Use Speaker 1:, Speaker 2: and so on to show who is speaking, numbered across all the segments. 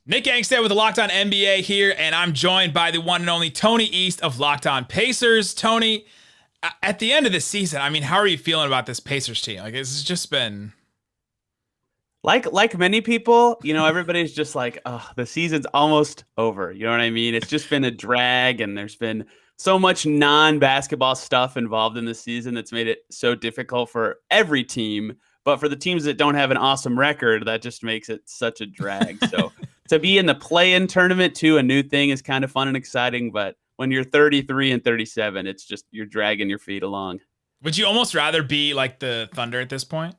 Speaker 1: Nick Angstadt with the Locked On NBA here, and I'm joined by the one and only Tony East of Locked On Pacers. Tony, at the end of the season, I mean, how are you feeling about this Pacers team? Like, it's just been.
Speaker 2: Like many people, everybody's just like, oh, the season's almost over. You know what I mean? It's just been a drag, and there's been so much non-basketball stuff involved in the season that's made it so difficult for every team. But for the teams that don't have an awesome record, that just makes it such a drag. So to be in the play-in tournament too, a new thing, is kind of fun and exciting. But when you're 33 and 37, it's just you're dragging your feet along.
Speaker 1: Would you almost rather be like the Thunder at this point?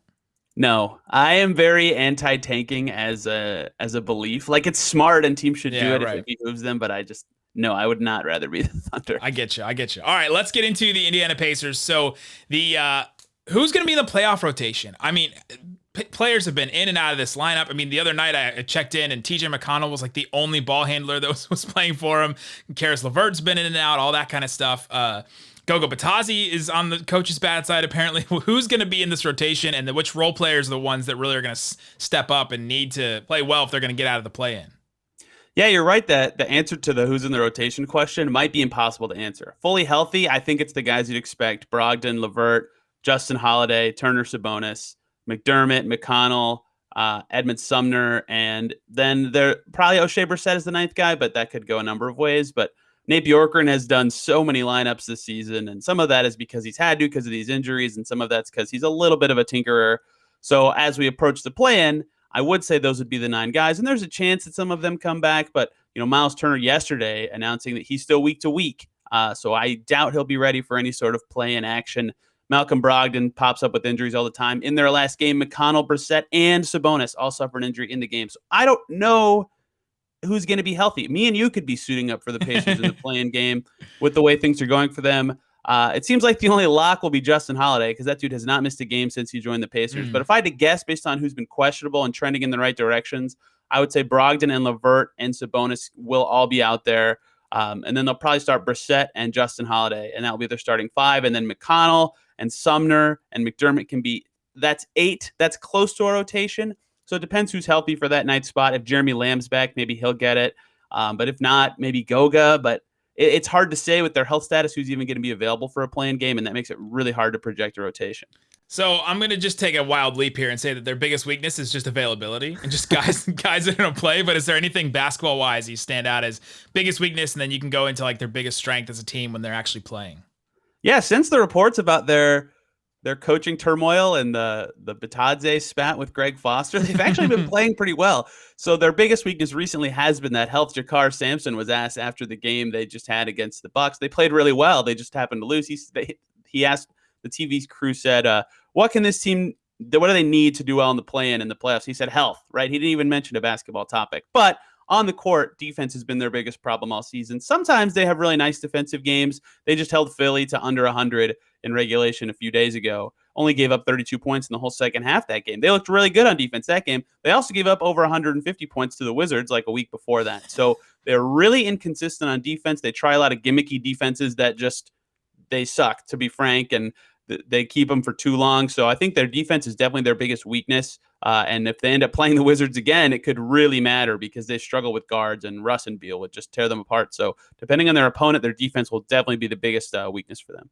Speaker 2: No, I am very anti-tanking as a belief. Like, it's smart and teams should do it if it behooves them, but no, I would not rather be the Thunder.
Speaker 1: I get you. All right, let's get into the Indiana Pacers. So the who's going to be in the playoff rotation? I mean, players have been in and out of this lineup. I mean, the other night I checked in and TJ McConnell was like the only ball handler that was playing for him. Karis LeVert's been in and out, all that kind of stuff. Gogo Batazzi is on the coach's bad side, apparently. Who's going to be in this rotation, and which role players are the ones that really are going to step up and need to play well if they're going to get out of the play-in?
Speaker 2: Yeah, you're right that the answer to the who's in the rotation question might be impossible to answer. Fully healthy, I think it's the guys you'd expect: Brogdon, LeVert, Justin Holiday, Turner Sabonis, McDermott, McConnell, Edmund Sumner, and then there probably O'Shea Brissett is the ninth guy, but that could go a number of ways. But Nate Bjorkgren has done so many lineups this season, and some of that is because he's had to because of these injuries, and some of that's because he's a little bit of a tinkerer. So as we approach the play-in, I would say those would be the 9 guys, and there's a chance that some of them come back. But Miles Turner yesterday announcing that he's still week to week, so I doubt he'll be ready for any sort of play-in action. Malcolm Brogdon pops up with injuries all the time. In their last game, McConnell, Brissett, and Sabonis all suffered an injury in the game. So I don't know who's going to be healthy. Me and you could be suiting up for the Pacers in the play-in game with the way things are going for them. It seems like the only lock will be Justin Holiday, because that dude has not missed a game since he joined the Pacers. But if I had to guess based on who's been questionable and trending in the right directions, I would say Brogdon and LeVert and Sabonis will all be out there. And then they'll probably start Brissett and Justin Holiday, and that'll be their starting 5. And then McConnell and Sumner and McDermott can be – that's 8. That's close to a rotation. So it depends who's healthy for that night spot. If Jeremy Lamb's back, maybe he'll get it. But if not, maybe Goga. But it's hard to say with their health status who's even going to be available for a play-in game, and that makes it really hard to project a rotation.
Speaker 1: So I'm going to just take a wild leap here and say that their biggest weakness is just availability and just guys that are going to play. But is there anything basketball-wise you stand out as biggest weakness, and then you can go into like their biggest strength as a team when they're actually playing?
Speaker 2: Yeah, since the reports about their coaching turmoil and the Bitadze spat with Greg Foster, they've actually been playing pretty well. So their biggest weakness recently has been that health. Jakar Sampson was asked after the game they just had against the Bucks. They played really well. They just happened to lose. He asked, the TV crew said, what do they need to do well in the play-in and the playoffs? He said health, right? He didn't even mention a basketball topic. But on the court, defense has been their biggest problem all season. Sometimes they have really nice defensive games. They just held Philly to under 100 in regulation a few days ago. Only gave up 32 points in the whole second half that game. They looked really good on defense that game. They also gave up over 150 points to the Wizards like a week before that. So they're really inconsistent on defense. They try a lot of gimmicky defenses that they suck, to be frank, and they keep them for too long. So I think their defense is definitely their biggest weakness. And if they end up playing the Wizards again, it could really matter because they struggle with guards, and Russ and Beal would just tear them apart. So depending on their opponent, their defense will definitely be the biggest weakness for them.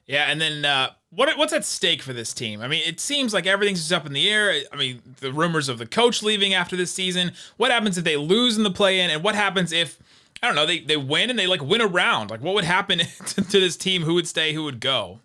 Speaker 1: Yeah, and then what's at stake for this team? I mean, it seems like everything's just up in the air. I mean, the rumors of the coach leaving after this season. What happens if they lose in the play-in? And what happens if, I don't know, they win and they win a round? Like, what would happen to this team? Who would stay? Who would go?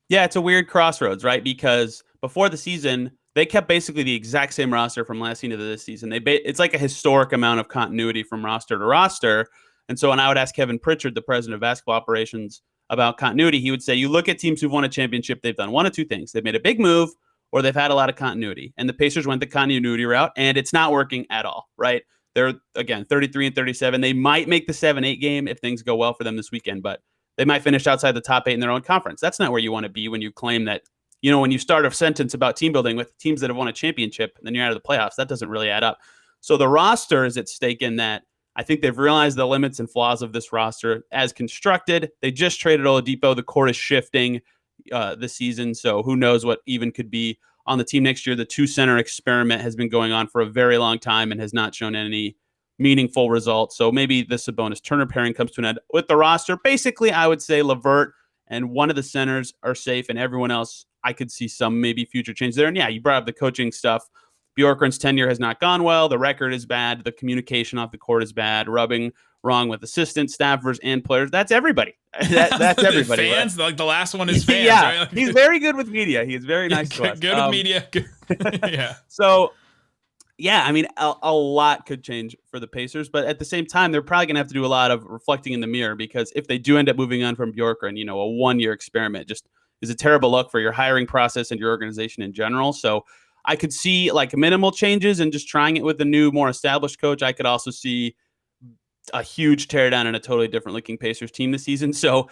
Speaker 2: Yeah, it's a weird crossroads, right? Because before the season, they kept basically the exact same roster from last season to this season. It's like a historic amount of continuity from roster to roster. And so when I would ask Kevin Pritchard, the president of basketball operations, about continuity, he would say, you look at teams who've won a championship, they've done one of two things. They've made a big move, or they've had a lot of continuity. And the Pacers went the continuity route, and it's not working at all, right? They're, again, 33 and 37. They might make the 7-8 game if things go well for them this weekend, but they might finish outside the top 8 in their own conference. That's not where you want to be when you claim that, when you start a sentence about team building with teams that have won a championship, and then you're out of the playoffs. That doesn't really add up. So the roster is at stake in that. I think they've realized the limits and flaws of this roster as constructed. They just traded Oladipo. The core is shifting this season, so who knows what even could be on the team next year. The 2-center experiment has been going on for a very long time and has not shown any meaningful results. So maybe the Sabonis Turner pairing comes to an end with the roster. Basically, I would say LeVert and one of the centers are safe, and everyone else, I could see some maybe future change there. And yeah, you brought up the coaching stuff. Bjorkgren's tenure has not gone well. The record is bad. The communication off the court is bad. Rubbing wrong with assistants, staffers, and players. That's everybody. That's everybody.
Speaker 1: Fans,
Speaker 2: right?
Speaker 1: Like the last one is fans.
Speaker 2: Yeah,
Speaker 1: right?
Speaker 2: he's very good with media. He is very nice to us.
Speaker 1: Good with media. Yeah.
Speaker 2: So, yeah, I mean, a lot could change for the Pacers, but at the same time, they're probably going to have to do a lot of reflecting in the mirror, because if they do end up moving on from Bjorkgren, a 1-year experiment just is a terrible look for your hiring process and your organization in general. So I could see like minimal changes and just trying it with a new, more established coach. I could also see a huge teardown and a totally different looking Pacers team this season. So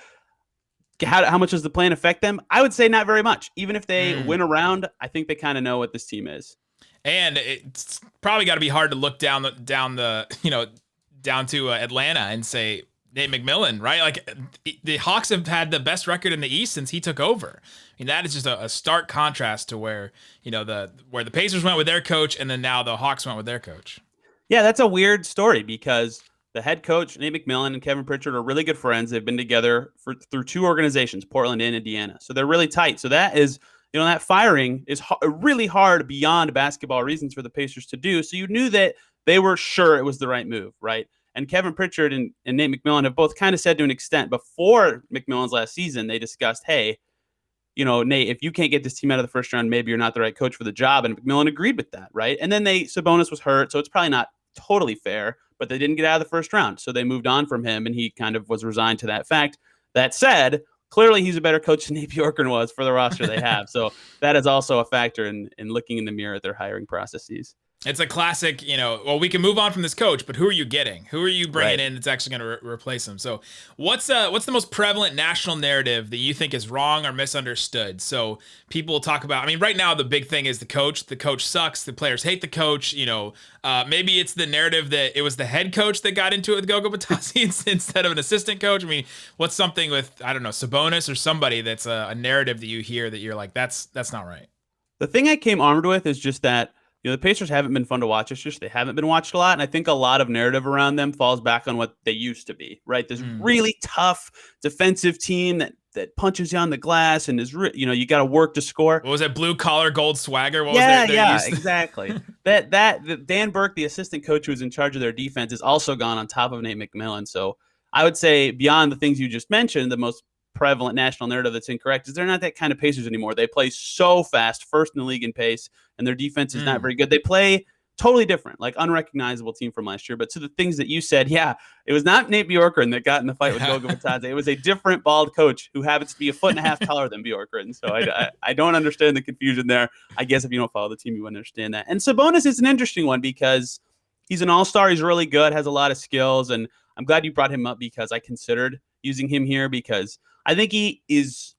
Speaker 2: how much does the plan affect them? I would say not very much. Even if they win around, I think they kind of know what this team is. And
Speaker 1: it's probably got to be hard to look down to Atlanta and say Nate McMillan, right? Like the Hawks have had the best record in the East since he took over. I mean, that is just a stark contrast to where the Pacers went with their coach, and then now the Hawks went with their coach.
Speaker 2: Yeah, that's a weird story, because the head coach, Nate McMillan, and Kevin Pritchard are really good friends. They've been together through 2 organizations, Portland and Indiana. So they're really tight. So that is, that firing is really hard beyond basketball reasons for the Pacers to do. So you knew that they were sure it was the right move, right? And Kevin Pritchard and Nate McMillan have both kind of said to an extent before McMillan's last season, they discussed, hey, Nate, if you can't get this team out of the first round, maybe you're not the right coach for the job. And McMillan agreed with that, right? And then Sabonis was hurt, so it's probably not totally fair, but they didn't get out of the first round. So they moved on from him, and he kind of was resigned to that fact. That said, clearly he's a better coach than Nate Bjorkgren was for the roster they have. So that is also a factor in looking in the mirror at their hiring processes.
Speaker 1: It's a classic, well, we can move on from this coach, but who are you getting? Who are you bringing in that's actually going to replace him? So what's the most prevalent national narrative that you think is wrong or misunderstood? So people talk about, I mean, right now the big thing is the coach. The coach sucks. The players hate the coach. Maybe it's the narrative that it was the head coach that got into it with Goga Batasi instead of an assistant coach. I mean, what's something with, I don't know, Sabonis or somebody that's a narrative that you hear that you're like, that's not right.
Speaker 2: The thing I came armed with is just that, the Pacers haven't been fun to watch. It's just they haven't been watched a lot. And I think a lot of narrative around them falls back on what they used to be, right? This really tough defensive team that punches you on the glass and is, you got to work to score.
Speaker 1: What was that, blue collar, gold swagger? What
Speaker 2: was
Speaker 1: their
Speaker 2: exactly. that Dan Burke, the assistant coach who was in charge of their defense, is also gone on top of Nate McMillan. So I would say beyond the things you just mentioned, the most prevalent national narrative that's incorrect is they're not that kind of Pacers anymore. They play so fast, first in the league in pace, and their defense is not very good. They play totally different, like unrecognizable team from last year. But to the things that you said, yeah, it was not Nate Bjorkgren that got in the fight with Goga Batadze. It was a different bald coach who happens to be a foot and a half taller than Bjorkgren. So I don't understand the confusion there. I guess if you don't follow the team, you wouldn't understand that. And Sabonis is an interesting one because he's an all-star. He's really good, has a lot of skills. And I'm glad you brought him up because I considered using him here because I think he is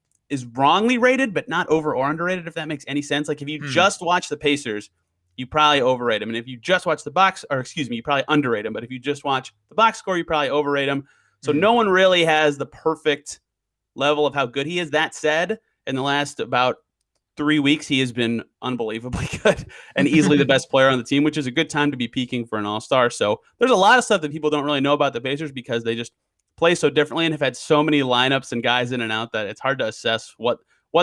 Speaker 2: wrongly rated, but not over or underrated, if that makes any sense. Like if you just watch the Pacers, you probably overrate him. And if you just watch you probably underrate him. But if you just watch the box score, you probably overrate him. So no one really has the perfect level of how good he is. That said, in the last about 3 weeks, he has been unbelievably good and easily the best player on the team, which is a good time to be peaking for an all-star. So there's a lot of stuff that people don't really know about the Pacers because they just play so differently and have had so many lineups and guys in and out that it's hard to assess what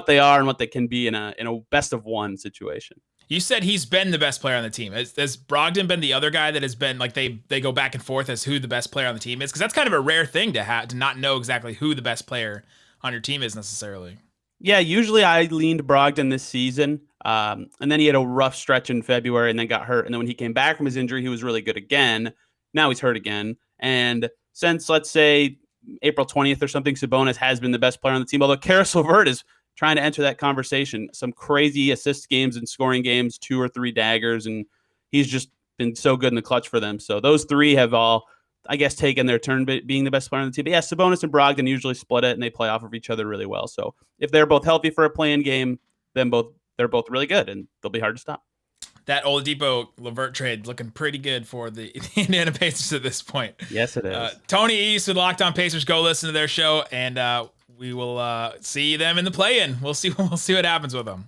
Speaker 2: they are and what they can be in a best of one situation.
Speaker 1: You said he's been the best player on the team. Has Brogdon been the other guy that has been like they go back and forth as who the best player on the team is? Because that's kind of a rare thing to not know exactly who the best player on your team is necessarily.
Speaker 2: Yeah, usually I leaned Brogdon this season, and then he had a rough stretch in February and then got hurt. And then when he came back from his injury, he was really good again. Now he's hurt again. And since, let's say, April 20th or something, Sabonis has been the best player on the team, although Karis LeVert is trying to enter that conversation. Some crazy assist games and scoring games, 2 or 3 daggers, and he's just been so good in the clutch for them. So those three have all, I guess, taken their turn being the best player on the team. But yeah, Sabonis and Brogdon usually split it, and they play off of each other really well. So if they're both healthy for a play-in game, then they're both really good, and they'll be hard to stop.
Speaker 1: That Oladipo LeVert trade looking pretty good for the Indiana Pacers at this point.
Speaker 2: Yes, it is.
Speaker 1: Tony East with Locked On Pacers. Go listen to their show, and we will see them in the play-in. We'll see what happens with them.